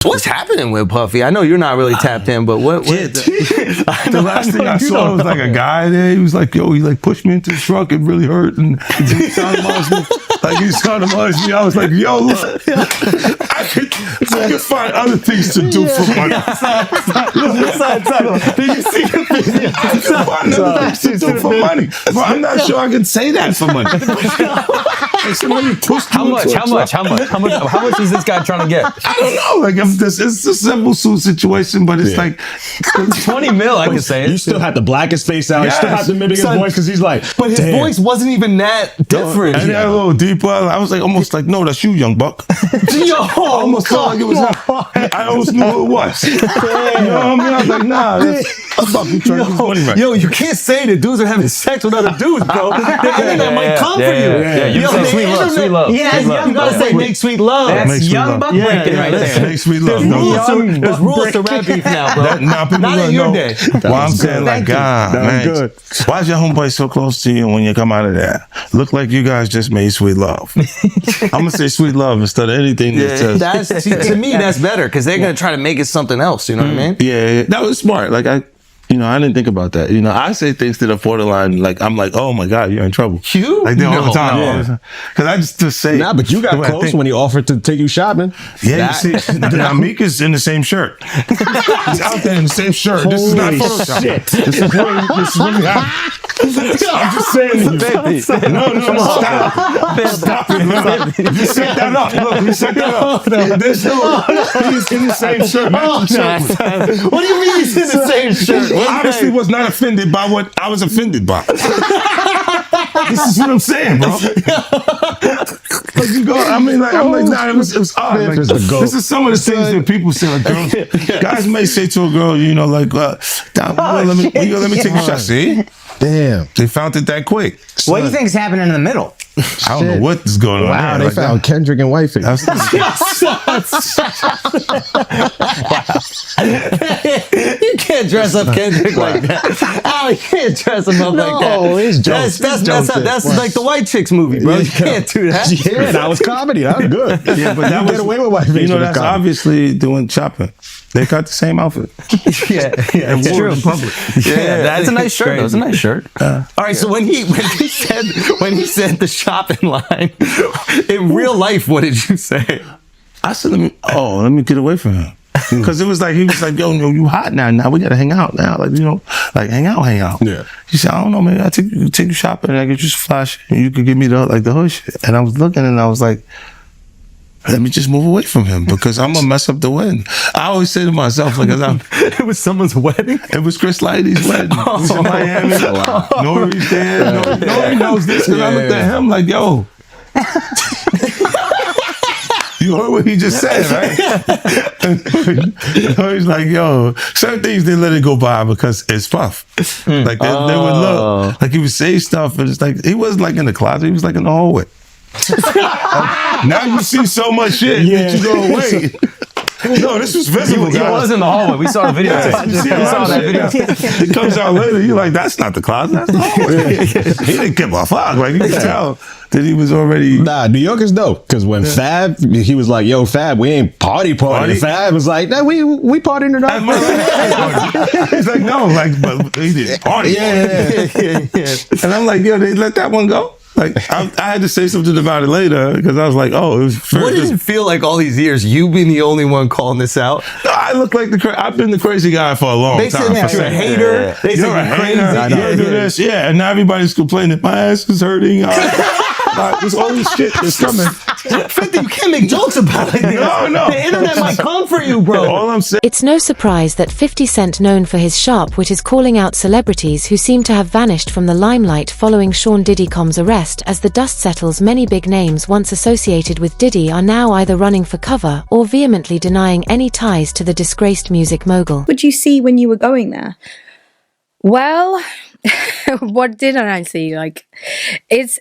What's happening with Puffy? I know you're not really tapped in, but what the last thing I saw was like a guy there. He was like, yo, he like pushed me into the truck. It really hurt. And he sounded me. Like he sounded me. I was like, yo, look, I could find other things to do for money. Did you see the video? I could find other things to do for money. But I'm not sure I can say that for money. How much is this guy trying to get? I don't know. Like it's a simple suit situation, but it's like 20 mil. I can say it. You still have the blackest face out. You still have to mimic his voice because he's like, but his voice wasn't even that different. And a little deeper. I was like almost like, no, that's you, young buck. Yo, I almost felt like it was him. I almost knew who it was. You know what I mean? I was like, nah, that's Bucky trying to get his money right. Yo, you can't say that dudes are having sex with other dudes, bro. The internet might come for you. You say sweet love. Yeah, you gotta say make sweet love. That's young buck breaking right there. Make sweet love. There's rules to rap beef now, bro. Not in your day. Well, I'm saying like, God, man, why is your homeboy so close to you when you come out of there? Look like you guys just made sweet love. I'm gonna say sweet love instead of anything that says. To me, that's better because they're gonna try to make it something else. You know what I mean? Yeah, that was smart. Like I didn't think about that. I say things that are borderline. Like I'm like, oh my God, you're in trouble. You? Like all the time. Because I just say. Nah, but you got close when he offered to take you shopping. Yeah, you see, Amika's in the same shirt. He's out there in the same shirt. This is not Photoshop. Shit. This is really happening. I'm just saying. No, stop it. Look, you set that up. Look, you set that up. There's he's in the same shirt. What do you mean he's in the same shirt? Obviously was not offended by what I was offended by. This is what I'm saying, bro. Like you go, I'm like, nah, it was odd. Like, this is some of the things that people say, like girls, guys may say to a girl, like, let me take a shot. See? Damn. They found it that quick. What do you think is happening in the middle? I don't know what is going on. Wow, there. they found Kendrick and Wifey. You can't dress up Kendrick like that. Oh, you can't dress him up like that. No, it's jokes. That's like the white chicks movie, bro. You can't do that. Yeah, that was comedy. That was good. Yeah, but that was get away with Wifey. That's obviously doing shopping. They got the same outfit. Yeah, it's true. In public. Yeah, that's a nice shirt. That was a nice shirt. All right, so when he said the shopping line in real life, what did you say? I said, let me get away from him. Because it was like, he was like, yo, you hot now. Now we got to hang out now. Like hang out. Yeah. He said, I don't know, maybe I'll take you shopping and I get you some flash and you could give me the hood shit. And I was looking and I was like, let me just move away from him because I'm going to mess up the wedding. I always say to myself, like, it was someone's wedding? It was Chris Lighty's wedding. It was in Miami. Wow. Nori's there. Nori knows this because I looked at him like, yo. You heard what he just said, right? He's like, yo, certain things they let it go by because it's Puff. Like they would look, like he would say stuff, but it's like he wasn't like in the closet, he was like in the hallway. Now you see so much shit that you go, wait. No, this was visible. He was in the hallway. We saw the video. We saw that video. It comes out later. You're like, that's not the closet. That's the hallway. He didn't give a fuck. Like you could tell that he was already. Nah, New York is dope. Because when Fab, he was like, "Yo, Fab, we ain't party. Fab was like, "Nah, we partying tonight." He's like, no, but he didn't party. Yeah. And I'm like, yo, they let that one go. Like I had to say something about it later because I was like, oh, it was. What did it feel like all these years? You being the only one calling this out? No, I look like I've been the crazy guy for a long time. They said you're a hater. They said you're crazy. You do this, and now everybody's complaining. My ass is hurting. There's all this shit that's coming. 50, you can't make jokes about it. No. The internet might come for you, bro. All I'm saying. It's no surprise that 50 Cent, known for his sharp wit, is calling out celebrities who seem to have vanished from the limelight following Sean Diddy Combs' arrest. As the dust settles, many big names once associated with Diddy are now either running for cover or vehemently denying any ties to the disgraced music mogul. What did you see when you were going there? Well, what did I see? It's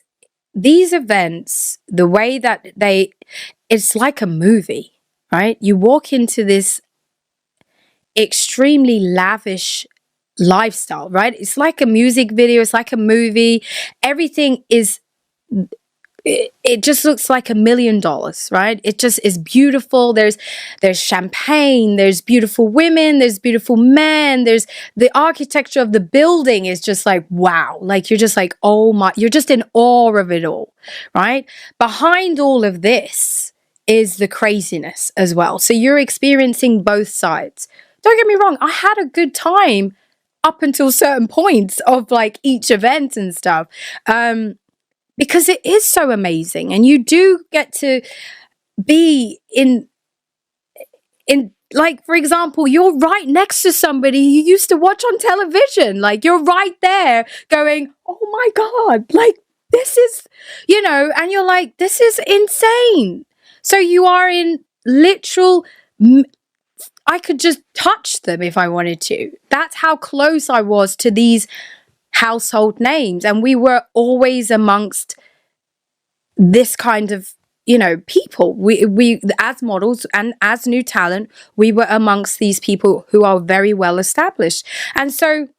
these events, the way that it's like a movie, right? You walk into this extremely lavish lifestyle, right? It's like a music video. It's like a movie. Everything is it just looks like $1 million, right? It just is beautiful. There's champagne, there's beautiful women, there's beautiful men, there's the architecture of the building is just like, wow. Like, you're just like, oh my, you're just in awe of it all, right? Behind all of this is the craziness as well. So you're experiencing both sides. Don't get me wrong, I had a good time up until certain points of like each event and stuff. Because it is so amazing, and you do get to be in like, for example, you're right next to somebody you used to watch on television. Like, you're right there going, oh my God, like, this is, and you're like, this is insane. So you are in literal, I could just touch them if I wanted to. That's how close I was to these household names. And we were always amongst this kind of, people. We as models and as new talent, we were amongst these people who are very well established. And so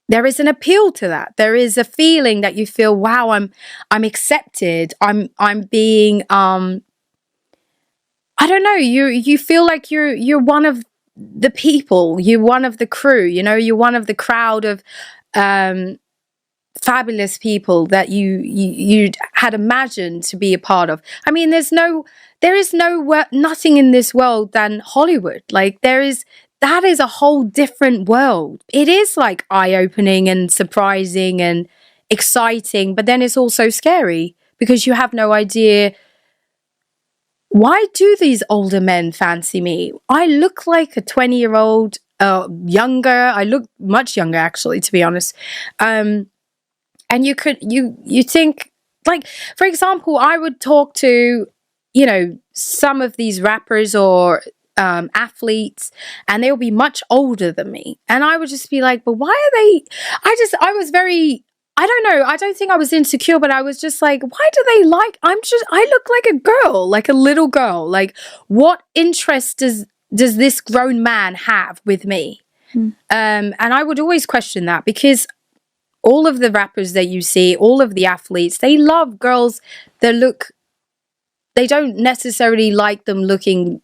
there is an appeal to that. There is a feeling that you feel, wow, I'm accepted. I'm being I don't know, you feel like you're one of the people, you're one of the crew, you're one of the crowd of fabulous people that you had imagined to be a part of. I mean, there is nothing in this world than Hollywood. Like, that is a whole different world. It is like eye-opening and surprising and exciting, but then it's also scary because you have no idea, why do these older men fancy me? I look like a 20-year-old, younger. I look much younger, actually, to be honest. And you think, like, for example, I would talk to, some of these rappers or athletes, and they'll be much older than me. And I would just be like, but why are they, I was very, I don't know, I don't think I was insecure, but I was just like, why do they I look like a girl, like a little girl. Like, what interest does this grown man have with me? And I would always question that, because all of the rappers that you see, all of the athletes, they love girls that they don't necessarily like them looking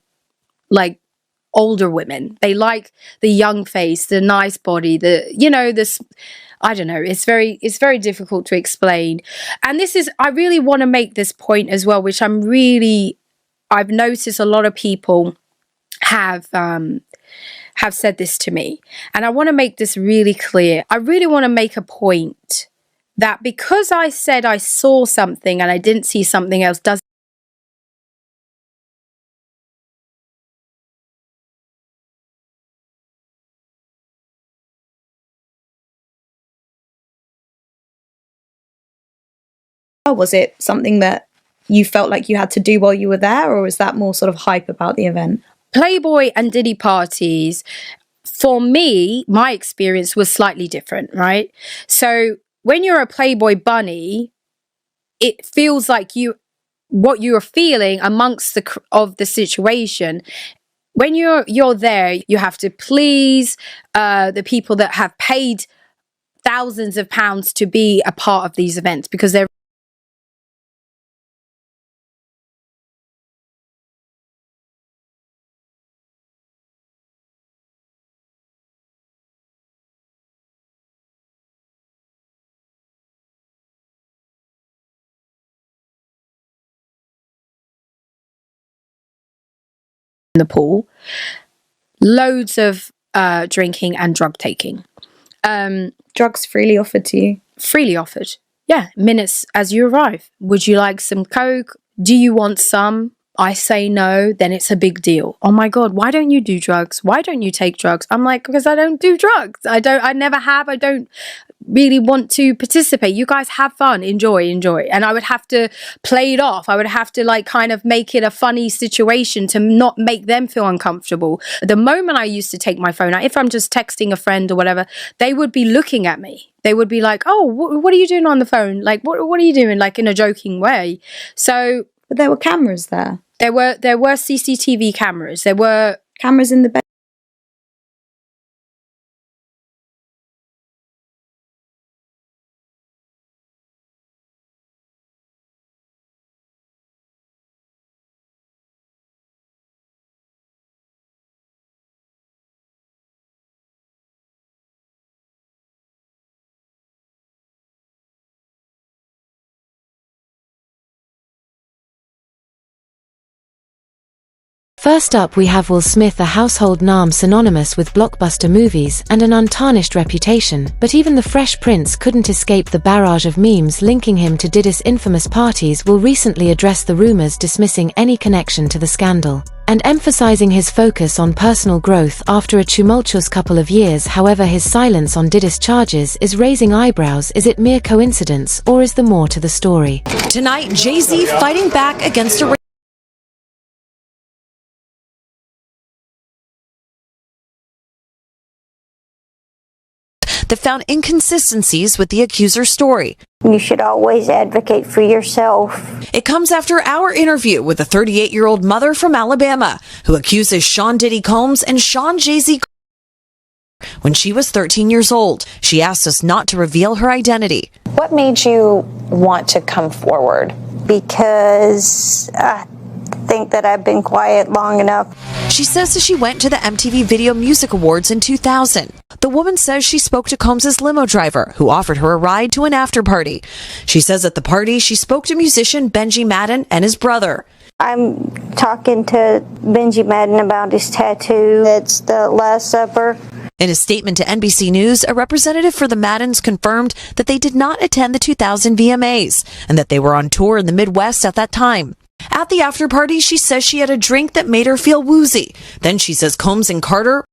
like older women. They like the young face, the nice body, this, I don't know. It's very difficult to explain. And I really want to make this point as well, which I've noticed a lot of people have said this to me. And I want to make this really clear. I really want to make a point that because I said I saw something and I didn't see something else doesn't was it something that you felt like you had to do while you were there, or was that more sort of hype about the event? Playboy and Diddy parties, for me, my experience was slightly different, right? So when you're a Playboy bunny, it feels like what you're feeling amongst the situation. When you're there, you have to please the people that have paid thousands of pounds to be a part of these events, because they're in the pool, loads of drinking and drug taking. Drugs freely offered to you? Freely offered. Yeah, minutes as you arrive. Would you like some coke? Do you want some? I say no, then it's a big deal. Oh my God, why don't you do drugs? Why don't you take drugs? I'm like, because I don't do drugs. I never have. I don't really want to participate. You guys have fun, enjoy. And I would have to play it off. I would have to like kind of make it a funny situation to not make them feel uncomfortable. The moment I used to take my phone out, if I'm just texting a friend or whatever, they would be looking at me. They would be like, oh, what are you doing on the phone? Like, what are you doing? Like, in a joking way. So, but there were cameras there. There were CCTV cameras. There were cameras in the bed. First up we have Will Smith, a household name synonymous with blockbuster movies and an untarnished reputation, but even the Fresh Prince couldn't escape the barrage of memes linking him to Diddy's infamous parties. Will recently addressed the rumors, dismissing any connection to the scandal and emphasizing his focus on personal growth after a tumultuous couple of years. However, his silence on Diddy's charges is raising eyebrows. Is it mere coincidence, or is there more to the story? Tonight, Jay-Z fighting back against a that found inconsistencies with the accuser's story. You should always advocate for yourself. It comes after our interview with a 38-year-old mother from Alabama who accuses Sean Diddy Combs and Sean Jay-Z when she was 13 years old. She asked us not to reveal her identity. What made you want to come forward? Because I think that I've been quiet long enough. She says that she went to the MTV Video Music Awards in 2000. The woman says she spoke to Combs' limo driver, who offered her a ride to an after party. She says at the party she spoke to musician Benji Madden and his brother. I'm talking to Benji Madden about his tattoo. It's the Last Supper. In a statement to NBC News, a representative for the Maddens confirmed that they did not attend the 2000 VMAs and that they were on tour in the Midwest at that time. At the after party, she says she had a drink that made her feel woozy. Then she says Combs and Carter.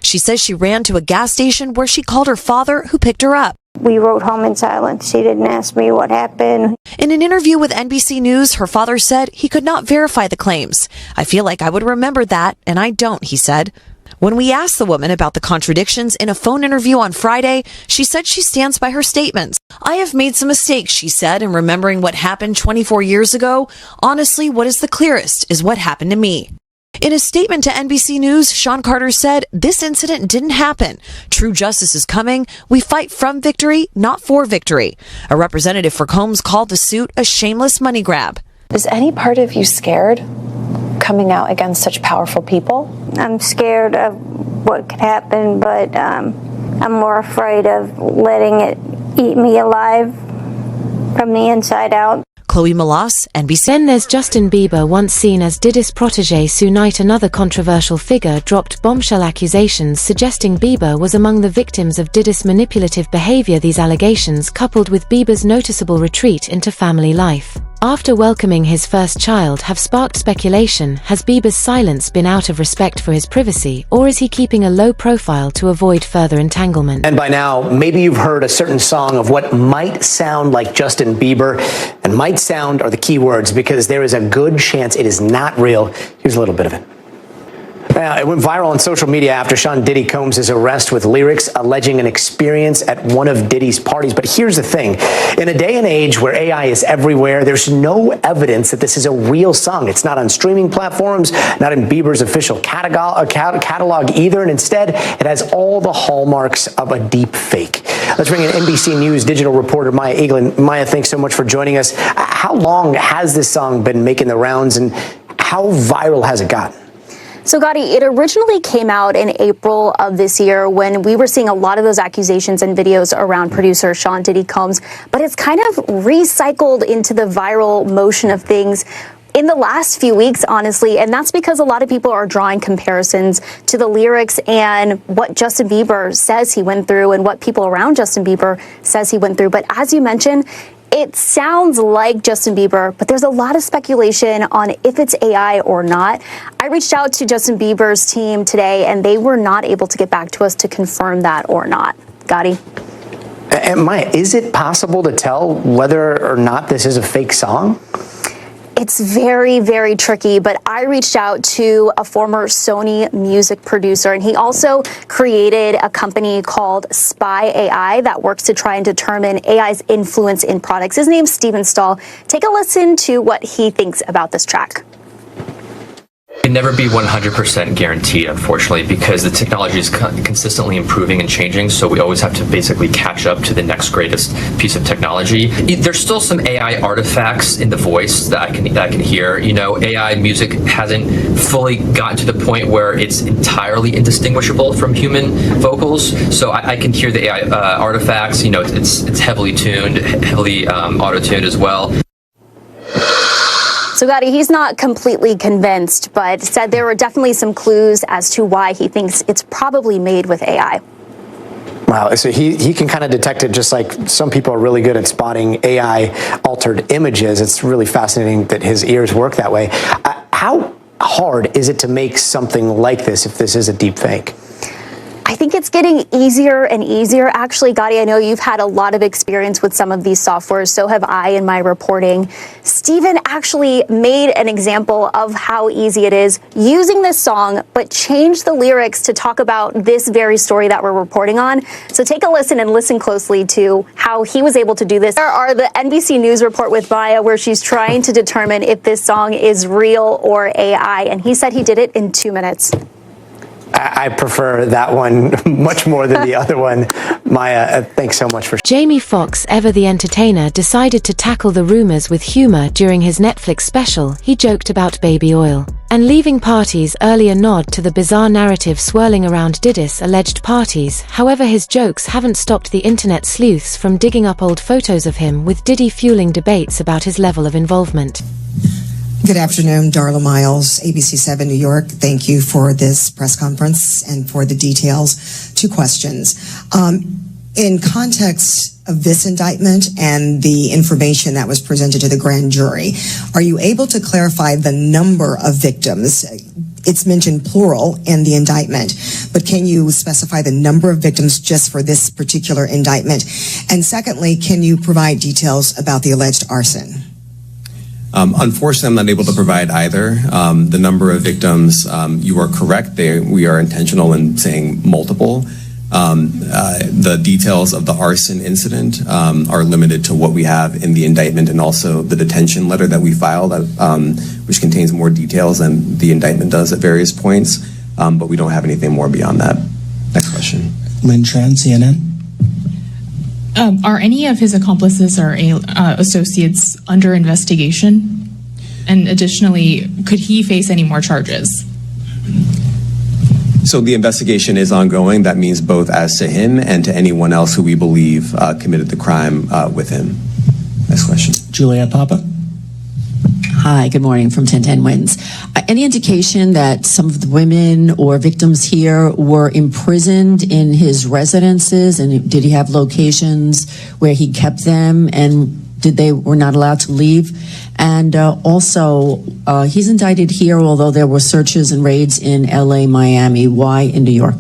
She says she ran to a gas station where she called her father, who picked her up. We rode home in silence. She didn't ask me what happened. In an interview with NBC News, her father said he could not verify the claims. I feel like I would remember that, and I don't, he said. When we asked the woman about the contradictions in a phone interview on Friday, she said she stands by her statements. I have made some mistakes, she said, in remembering what happened 24 years ago. Honestly, what is the clearest is what happened to me. In a statement to NBC News, Sean Carter said, this incident didn't happen. True justice is coming. We fight from victory, not for victory. A representative for Combs called the suit a shameless money grab. Is any part of you scared coming out against such powerful people? I'm scared of what could happen, but I'm more afraid of letting it eat me alive from the inside out. Chloe Malas, NBC. Then there's Justin Bieber, once seen as Diddy's protege. Sue Knight, another controversial figure, dropped bombshell accusations suggesting Bieber was among the victims of Diddy's manipulative behavior. These allegations, coupled with Bieber's noticeable retreat into family life after welcoming his first child, have sparked speculation. Has Bieber's silence been out of respect for his privacy, or is he keeping a low profile to avoid further entanglement? And by now, maybe you've heard a certain song of what might sound like Justin Bieber, and might sound are the key words, because there is a good chance it is not real. Here's a little bit of it. It went viral on social media after Sean Diddy Combs' arrest, with lyrics alleging an experience at one of Diddy's parties. But here's the thing. In a day and age where AI is everywhere, there's no evidence that this is a real song. It's not on streaming platforms, not in Bieber's official catalog either. And instead, it has all the hallmarks of a deep fake. Let's bring in NBC News digital reporter Maya Eaglin. Maya, thanks so much for joining us. How long has this song been making the rounds, and how viral has it gotten? So, Gotti, it originally came out in April of this year when we were seeing a lot of those accusations and videos around producer Sean Diddy Combs, but it's kind of recycled into the viral motion of things in the last few weeks, honestly, and that's because a lot of people are drawing comparisons to the lyrics and what Justin Bieber says he went through and what people around Justin Bieber says he went through. But as you mentioned, it sounds like Justin Bieber, but there's a lot of speculation on if it's AI or not. I reached out to Justin Bieber's team today, and they were not able to get back to us to confirm that or not. Gotti? And Maya, is it possible to tell whether or not this is a fake song? It's very, very tricky, but I reached out to a former Sony music producer, and he also created a company called Spy AI that works to try and determine AI's influence in products. His name's Steven Stahl. Take a listen to what he thinks about this track. It can never be 100% guaranteed, unfortunately, because the technology is consistently improving and changing, so we always have to basically catch up to the next greatest piece of technology. There's still some AI artifacts in the voice that I can hear. You know, AI music hasn't fully gotten to the point where it's entirely indistinguishable from human vocals, so I can hear the AI artifacts. You know, it's heavily tuned, heavily auto-tuned as well. So, Gotti, he's not completely convinced, but said there were definitely some clues as to why he thinks it's probably made with AI. Wow, so he can kind of detect it just like some people are really good at spotting AI-altered images. It's really fascinating that his ears work that way. How hard is it to make something like this if this is a deep fake? I think it's getting easier and easier. Actually, Gotti, I know you've had a lot of experience with some of these softwares. So have I in my reporting. Steven actually made an example of how easy it is using this song, but changed the lyrics to talk about this very story that we're reporting on. So take a listen and listen closely to how he was able to do this. There are the NBC News report with Maya where she's trying to determine if this song is real or AI. And he said he did it in 2 minutes. I prefer that one much more than the other one. Maya, thanks so much for... Jamie Foxx, ever the entertainer, decided to tackle the rumors with humor during his Netflix special. He joked about baby oil and leaving parties, earlier nod to the bizarre narrative swirling around Diddy's alleged parties. However, his jokes haven't stopped the internet sleuths from digging up old photos of him, with Diddy fueling debates about his level of involvement. Good afternoon, Darla Miles, ABC7 New York. Thank you for this press conference and for the details. 2 questions. In context of this indictment and the information that was presented to the grand jury, are you able to clarify the number of victims? It's mentioned plural in the indictment, but can you specify the number of victims just for this particular indictment? And secondly, can you provide details about the alleged arson? Unfortunately, I'm not able to provide either. The number of victims, you are correct. We are intentional in saying multiple. The details of the arson incident are limited to what we have in the indictment and also the detention letter that we filed, which contains more details than the indictment does at various points. But we don't have anything more beyond that. Next question. Lynn Tran, CNN. Are any of his accomplices or associates under investigation? And additionally, could he face any more charges? So the investigation is ongoing. That means both as to him and to anyone else who we believe committed the crime with him. Next question. Juliet Papa. Hi, good morning from 1010 Wins. Any indication that some of the women or victims here were imprisoned in his residences, and did he have locations where he kept them, and they were not allowed to leave? And also, he's indicted here, although there were searches and raids in LA, Miami. Why in New York?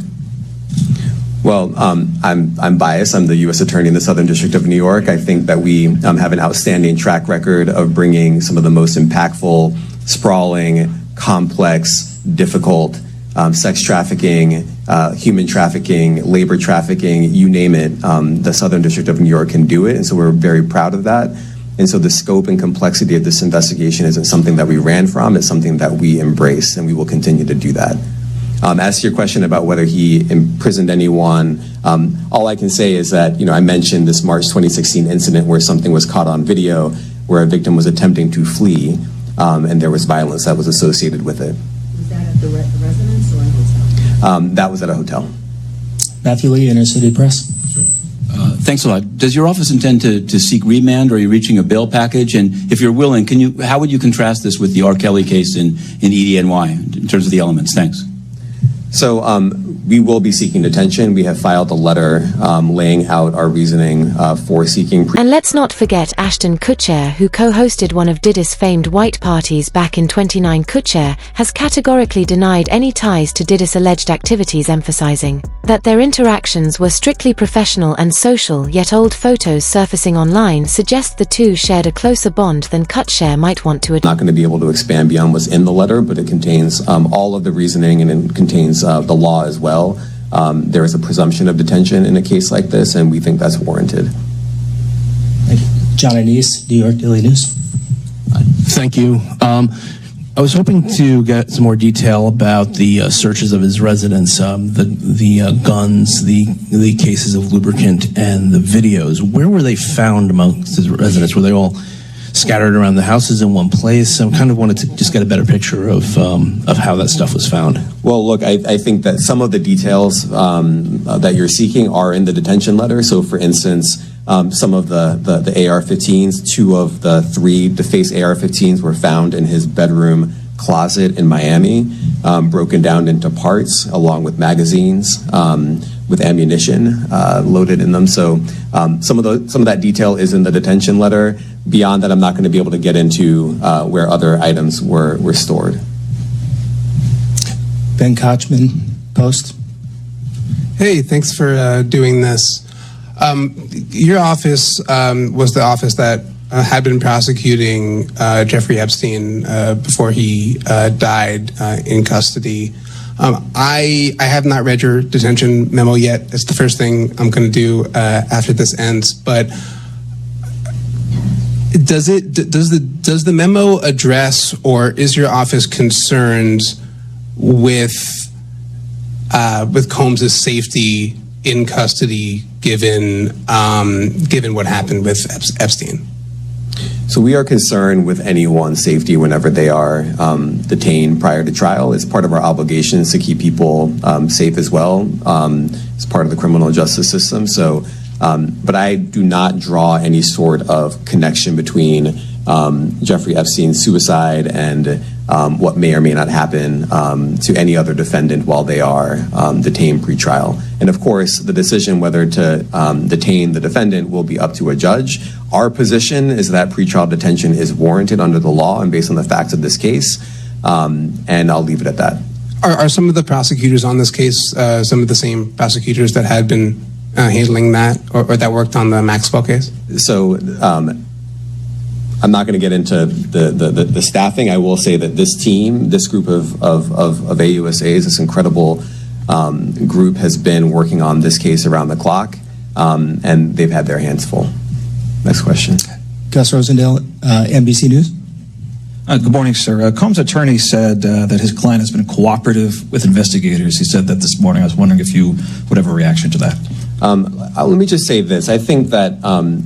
Well, I'm biased. I'm the U.S. Attorney in the Southern District of New York. I think that we have an outstanding track record of bringing some of the most impactful, sprawling, complex, difficult sex trafficking, human trafficking, labor trafficking, you name it. The Southern District of New York can do it, and so we're very proud of that. And so the scope and complexity of this investigation isn't something that we ran from. It's something that we embrace, and we will continue to do that. As to your question about whether he imprisoned anyone, all I can say is that, I mentioned this March 2016 incident where something was caught on video where a victim was attempting to flee, and there was violence that was associated with it. Was that at the residence or a hotel? That was at a hotel. Matthew Lee, Inner City Press. Thanks a lot. Does your office intend to seek remand, or are you reaching a bail package? And if you're willing, how would you contrast this with the R. Kelly case in EDNY in terms of the elements? Thanks. So we will be seeking detention. We have filed a letter laying out our reasoning for seeking. And let's not forget Ashton Kutcher, who co-hosted one of Diddy's famed white parties back in 2009. Kutcher has categorically denied any ties to Diddy's alleged activities, emphasizing that their interactions were strictly professional and social, yet old photos surfacing online suggest the two shared a closer bond than Kutcher might want to admit. Not going to be able to expand beyond what's in the letter, but it contains all of the reasoning, and it contains the law as well. There is a presumption of detention in a case like this, and we think that's warranted. Thank you. John Anise, New York Daily News. Thank you. I was hoping to get some more detail about the searches of his residence, the guns, the cases of lubricant, and the videos. Where were they found amongst his residence? Were they all scattered around the houses in one place? I kind of wanted to just get a better picture of how that stuff was found. Well, look, I think that some of the details that you're seeking are in the detention letter. So, for instance, some of the AR-15s. 2 of the 3 defaced AR-15s were found in his bedroom closet in Miami, broken down into parts along with magazines with ammunition loaded in them. So some of that detail is in the detention letter. Beyond that, I'm not going to be able to get into where other items were stored. Ben Kochman, Post. Hey, thanks for doing this. Your office was the office that had been prosecuting Jeffrey Epstein before he died in custody. I have not read your detention memo yet. It's the first thing I'm going to do after this ends. But does the memo address, or is your office concerned with Combs' safety in custody, given what happened with Epstein? So we are concerned with anyone's safety whenever they are detained prior to trial. It's part of our obligations to keep people safe as well. It's part of the criminal justice system. So, but I do not draw any sort of connection between Jeffrey Epstein's suicide and what may or may not happen to any other defendant while they are detained pretrial. And of course, the decision whether to detain the defendant will be up to a judge. Our position is that pretrial detention is warranted under the law and based on the facts of this case, and I'll leave it at that. Are some of the prosecutors on this case some of the same prosecutors that had been handling that, or that worked on the Maxwell case? So I'm not going to get into the staffing. I will say that this team, this group of AUSAs, this incredible group has been working on this case around the clock, and they've had their hands full. Next question. Gus Rosendale, NBC News. Good morning, sir. Combs' attorney said that his client has been cooperative with investigators. He said that this morning. I was wondering if you would have a reaction to that. Let me just say this. I think that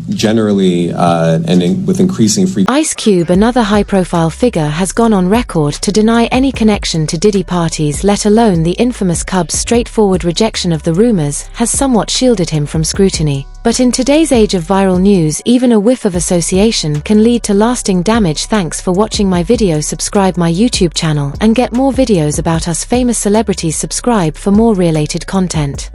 generally with increasing frequency... Ice Cube, another high-profile figure, has gone on record to deny any connection to Diddy parties, let alone the infamous Cubs' straightforward rejection of the rumors has somewhat shielded him from scrutiny. But in today's age of viral news, even a whiff of association can lead to lasting damage. Thanks for watching my video. Subscribe my YouTube channel and get more videos about us famous celebrities. Subscribe for more related content.